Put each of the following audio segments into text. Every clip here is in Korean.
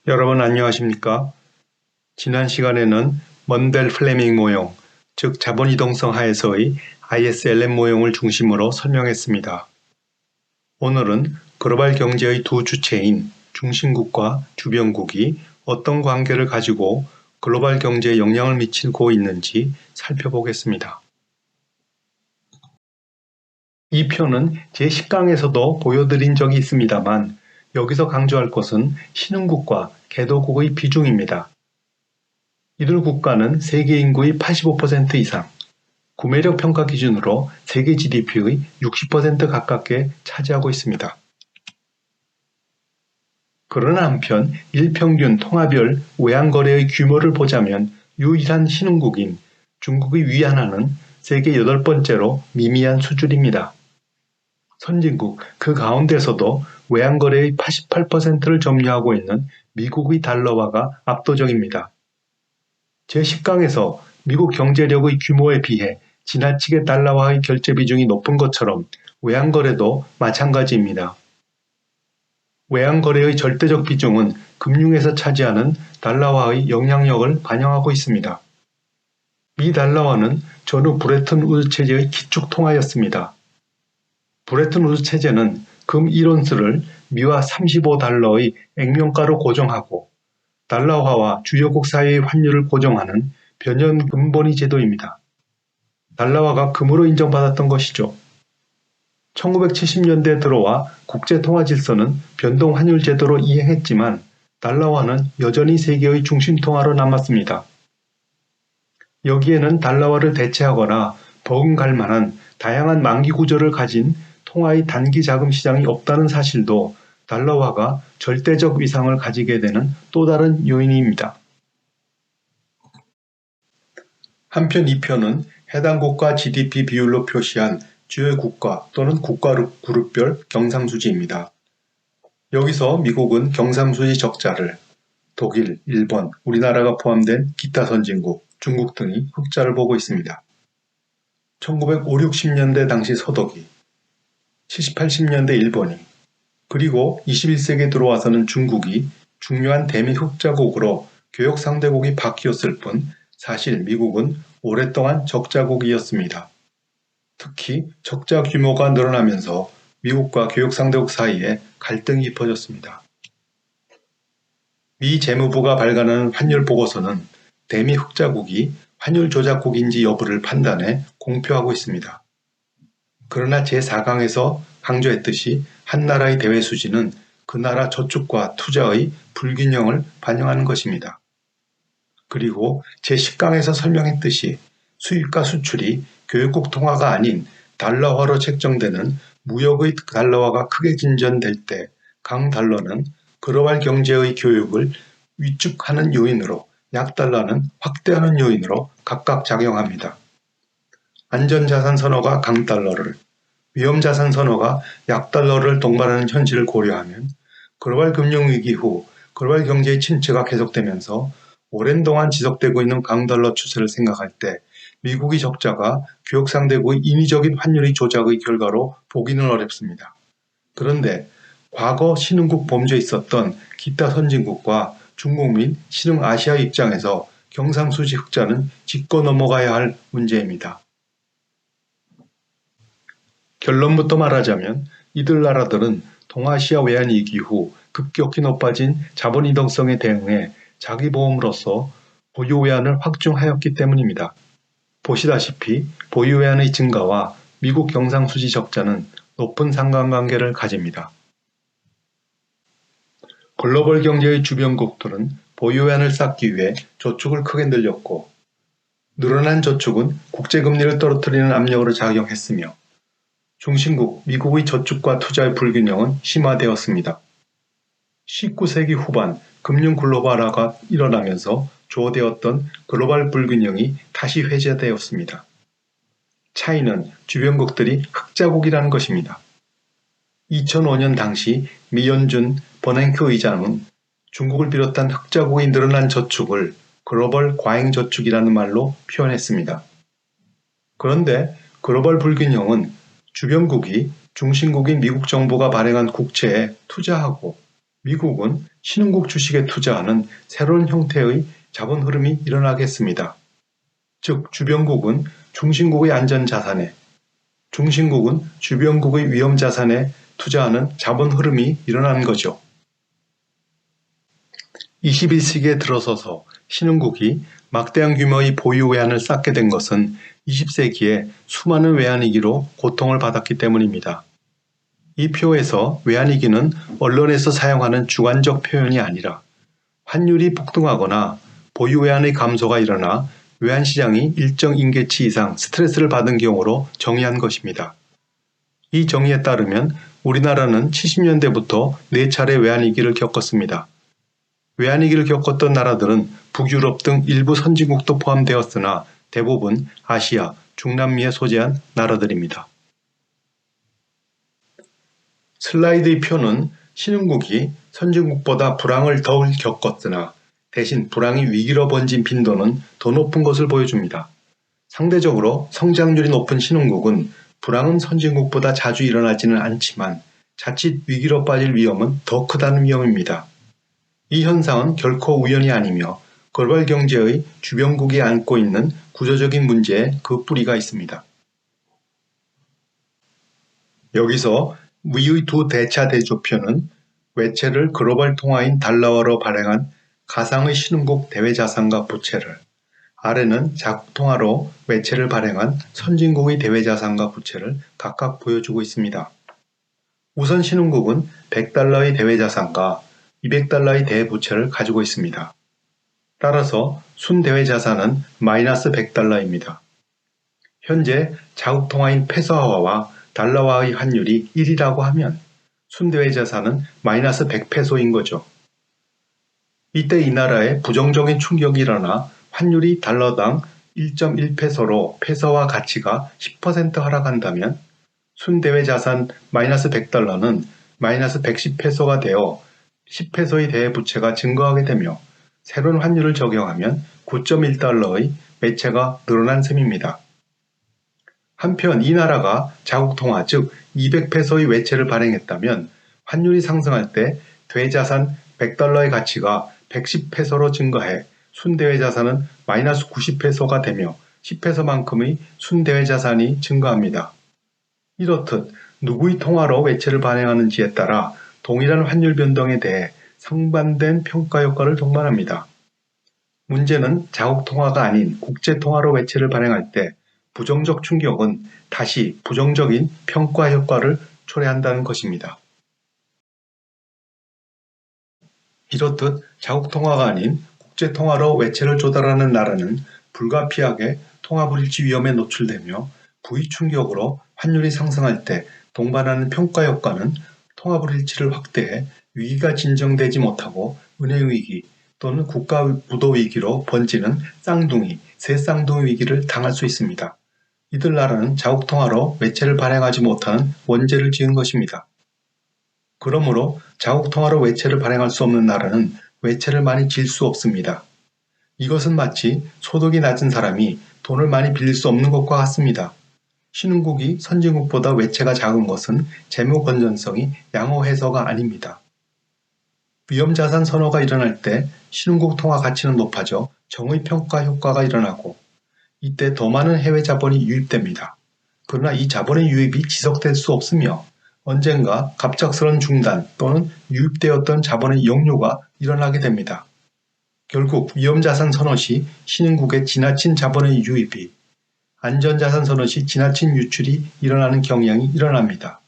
여러분 안녕하십니까? 지난 시간에는 먼델 플레밍 모형, 즉 자본이동성 하에서의 ISLM 모형을 중심으로 설명했습니다. 오늘은 글로벌 경제의 두 주체인 중심국과 주변국이 어떤 관계를 가지고 글로벌 경제에 영향을 미치고 있는지 살펴보겠습니다. 이 표는 제 10강에서도 보여드린 적이 있습니다만 여기서 강조할 것은 신흥국과 개도국의 비중입니다. 이들 국가는 세계 인구의 85% 이상, 구매력 평가 기준으로 세계 GDP의 60% 가깝게 차지하고 있습니다. 그러나 한편 일평균 통화별 외환거래의 규모를 보자면 유일한 신흥국인 중국의 위안화는 세계 8번째로 미미한 수준입니다. 선진국 그 가운데서도 외환거래의 88%를 점유하고 있는 미국의 달러화가 압도적입니다. 제10강에서 미국 경제력의 규모에 비해 지나치게 달러화의 결제 비중이 높은 것처럼 외환거래도 마찬가지입니다. 외환거래의 절대적 비중은 금융에서 차지하는 달러화의 영향력을 반영하고 있습니다. 미 달러화는 전후 브레튼 우드 체제의 기축 통화였습니다. 브레튼 우드 체제는 금 1온스를 미화 35달러의 액면가로 고정하고 달러화와 주요국 사이의 환율을 고정하는 변형 금본위 제도입니다. 달러화가 금으로 인정받았던 것이죠. 1970년대에 들어와 국제통화 질서는 변동 환율 제도로 이행했지만 달러화는 여전히 세계의 중심통화로 남았습니다. 여기에는 달러화를 대체하거나 버금갈 만한 다양한 만기 구조를 가진 통화의 단기 자금 시장이 없다는 사실도 달러화가 절대적 위상을 가지게 되는 또 다른 요인입니다. 한편 이 표는 해당 국가 GDP 비율로 표시한 주요 국가 또는 국가 그룹별 경상수지입니다. 여기서 미국은 경상수지 적자를, 독일, 일본, 우리나라가 포함된 기타 선진국, 중국 등이 흑자를 보고 있습니다. 1950, 60년대 당시 서독이, 70, 80년대 일본이, 그리고 21세기에 들어와서는 중국이 중요한 대미 흑자국으로 교역 상대국이 바뀌었을 뿐 사실 미국은 오랫동안 적자국이었습니다. 특히 적자 규모가 늘어나면서 미국과 교역 상대국 사이에 갈등이 깊어졌습니다. 미 재무부가 발간하는 환율 보고서는 대미 흑자국이 환율 조작국인지 여부를 판단해 공표하고 있습니다. 그러나 제4강에서 강조했듯이 한 나라의 대외 수지는 그 나라 저축과 투자의 불균형을 반영하는 것입니다. 그리고 제10강에서 설명했듯이 수입과 수출이 교역국 통화가 아닌 달러화로 책정되는 무역의 달러화가 크게 진전될 때 강달러는 글로벌 경제의 교역을 위축하는 요인으로 약달러는 확대하는 요인으로 각각 작용합니다. 안전자산 선호가 강달러를, 위험자산 선호가 약달러를 동반하는 현실을 고려하면 글로벌 금융위기 후 글로벌 경제의 침체가 계속되면서 오랜 동안 지속되고 있는 강달러 추세를 생각할 때 미국의 적자가 교역 상대국의 인위적인 환율의 조작의 결과로 보기는 어렵습니다. 그런데 과거 신흥국 범죄에 있었던 기타 선진국과 중국 및 신흥 아시아 입장에서 경상수지 흑자는 짚고 넘어가야 할 문제입니다. 결론부터 말하자면 이들 나라들은 동아시아 외환위기 후 급격히 높아진 자본 이동성에 대응해 자기 보험으로서 보유 외환을 확충하였기 때문입니다. 보시다시피 보유 외환의 증가와 미국 경상수지 적자는 높은 상관관계를 가집니다. 글로벌 경제의 주변국들은 보유 외환을 쌓기 위해 저축을 크게 늘렸고 늘어난 저축은 국제금리를 떨어뜨리는 압력으로 작용했으며 중심국 미국의 저축과 투자의 불균형은 심화되었습니다. 19세기 후반 금융 글로벌화가 일어나면서 조어되었던 글로벌 불균형이 다시 회자되었습니다. 차이는 주변국들이 흑자국이라는 것입니다. 2005년 당시 미연준 버냉크 의장은 중국을 비롯한 흑자국이 늘어난 저축을 글로벌 과잉저축이라는 말로 표현했습니다. 그런데 글로벌 불균형은 주변국이 중심국인 미국 정부가 발행한 국채에 투자하고 미국은 신흥국 주식에 투자하는 새로운 형태의 자본 흐름이 일어나겠습니다. 즉 주변국은 중심국의 안전자산에, 중심국은 주변국의 위험자산에 투자하는 자본 흐름이 일어나는 거죠. 21세기에 들어서서 신흥국이 막대한 규모의 보유 외환을 쌓게 된 것은 20세기에 수많은 외환위기로 고통을 받았기 때문입니다. 이 표에서 외환위기는 언론에서 사용하는 주관적 표현이 아니라 환율이 폭등하거나 보유 외환의 감소가 일어나 외환시장이 일정 임계치 이상 스트레스를 받은 경우로 정의한 것입니다. 이 정의에 따르면 우리나라는 70년대부터 4차례 외환위기를 겪었습니다. 외환위기를 겪었던 나라들은 북유럽 등 일부 선진국도 포함되었으나 대부분 아시아, 중남미에 소재한 나라들입니다. 슬라이드의 표는 신흥국이 선진국보다 불황을 덜 겪었으나 대신 불황이 위기로 번진 빈도는 더 높은 것을 보여줍니다. 상대적으로 성장률이 높은 신흥국은 불황은 선진국보다 자주 일어나지는 않지만 자칫 위기로 빠질 위험은 더 크다는 위험입니다. 이 현상은 결코 우연이 아니며 글로벌 경제의 주변국이 안고 있는 구조적인 문제에 그 뿌리가 있습니다. 여기서 위의 두 대차 대조표는 외채를 글로벌 통화인 달러화로 발행한 가상의 신흥국 대외자산과 부채를, 아래는 자국 통화로 외채를 발행한 선진국의 대외자산과 부채를 각각 보여주고 있습니다. 우선 신흥국은 100달러의 대외자산과 200달러의 대부채를 가지고 있습니다. 따라서 순대외자산은 마이너스 100달러입니다. 현재 자국 통화인 페소화와 달러화의 환율이 1이라고 하면 순대외자산은 마이너스 100페소인 거죠. 이때 이 나라에 부정적인 충격이 일어나 환율이 달러당 1.1페소로 페소화 가치가 10% 하락한다면 순대외자산 마이너스 100달러는 마이너스 110페소가 되어 10페소의 대부채가 증가하게 되며 새로운 환율을 적용하면 9.1달러의 외채가 늘어난 셈입니다. 한편 이 나라가 자국 통화 즉 200페소의 외채를 발행했다면 환율이 상승할 때 대자산 100달러의 가치가 110페소로 증가해 순대외자산은 마이너스 90페소가 되며 10페소만큼의 순대외자산이 증가합니다. 이렇듯 누구의 통화로 외채를 발행하는지에 따라 동일한 환율 변동에 대해 상반된 평가 효과를 동반합니다. 문제는 자국 통화가 아닌 국제 통화로 외채를 발행할 때 부정적 충격은 다시 부정적인 평가 효과를 초래한다는 것입니다. 이렇듯 자국 통화가 아닌 국제 통화로 외채를 조달하는 나라는 불가피하게 통화 불일치 위험에 노출되며 부의 충격으로 환율이 상승할 때 동반하는 평가 효과는 통화 불일치를 확대해 위기가 진정되지 못하고 은행 위기 또는 국가 부도 위기로 번지는 쌍둥이, 새쌍둥이 위기를 당할 수 있습니다. 이들 나라는 자국 통화로 외채를 발행하지 못하는 원죄를 지은 것입니다. 그러므로 자국 통화로 외채를 발행할 수 없는 나라는 외채를 많이 질 수 없습니다. 이것은 마치 소득이 낮은 사람이 돈을 많이 빌릴 수 없는 것과 같습니다. 신흥국이 선진국보다 외채가 작은 것은 재무 건전성이 양호해서가 아닙니다. 위험자산 선호가 일어날 때 신흥국 통화 가치는 높아져 정의평가 효과가 일어나고 이때 더 많은 해외 자본이 유입됩니다. 그러나 이 자본의 유입이 지속될 수 없으며 언젠가 갑작스런 중단 또는 유입되었던 자본의 역류가 일어나게 됩니다. 결국 위험자산 선호 시 신흥국의 지나친 자본의 유입이, 안전자산 선호 시 지나친 유출이 일어나는 경향이 일어납니다.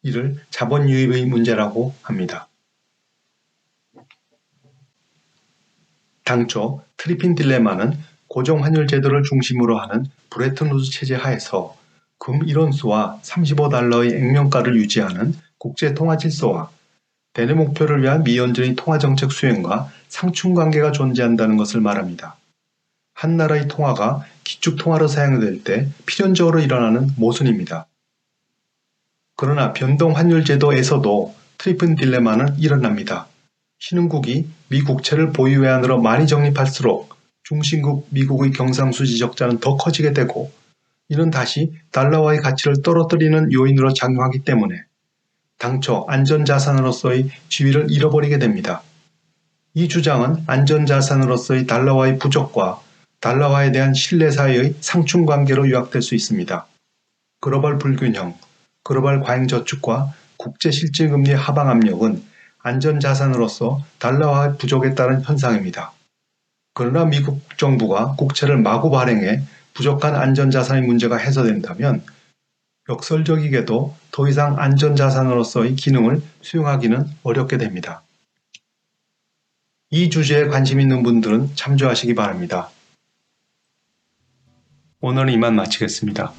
이를 자본 유입의 문제라고 합니다. 당초 트리핀 딜레마는 고정환율 제도를 중심으로 하는 브레튼 우드 체제 하에서 금 1온스와 35달러의 액면가를 유지하는 국제 통화 질서와 대내 목표를 위한 미연준의 통화정책 수행과 상충관계가 존재한다는 것을 말합니다. 한 나라의 통화가 기축통화로 사용될 때 필연적으로 일어나는 모순입니다. 그러나 변동환율 제도에서도 트리핀 딜레마는 일어납니다. 신흥국이 미 국채를 보유 외환으로 많이 적립할수록 중심국 미국의 경상수지 적자는 더 커지게 되고 이는 다시 달러화의 가치를 떨어뜨리는 요인으로 작용하기 때문에 당초 안전자산으로서의 지위를 잃어버리게 됩니다. 이 주장은 안전자산으로서의 달러와의 부족과 달러화에 대한 신뢰 사이의 상충관계로 요약될 수 있습니다. 글로벌 불균형, 글로벌 과잉저축과 국제실질금리의 하방 압력은 안전자산으로서 달러화 부족에 따른 현상입니다. 그러나 미국 정부가 국채를 마구 발행해 부족한 안전자산의 문제가 해소된다면 역설적이게도 더 이상 안전자산으로서의 기능을 수용하기는 어렵게 됩니다. 이 주제에 관심 있는 분들은 참조하시기 바랍니다. 오늘은 이만 마치겠습니다.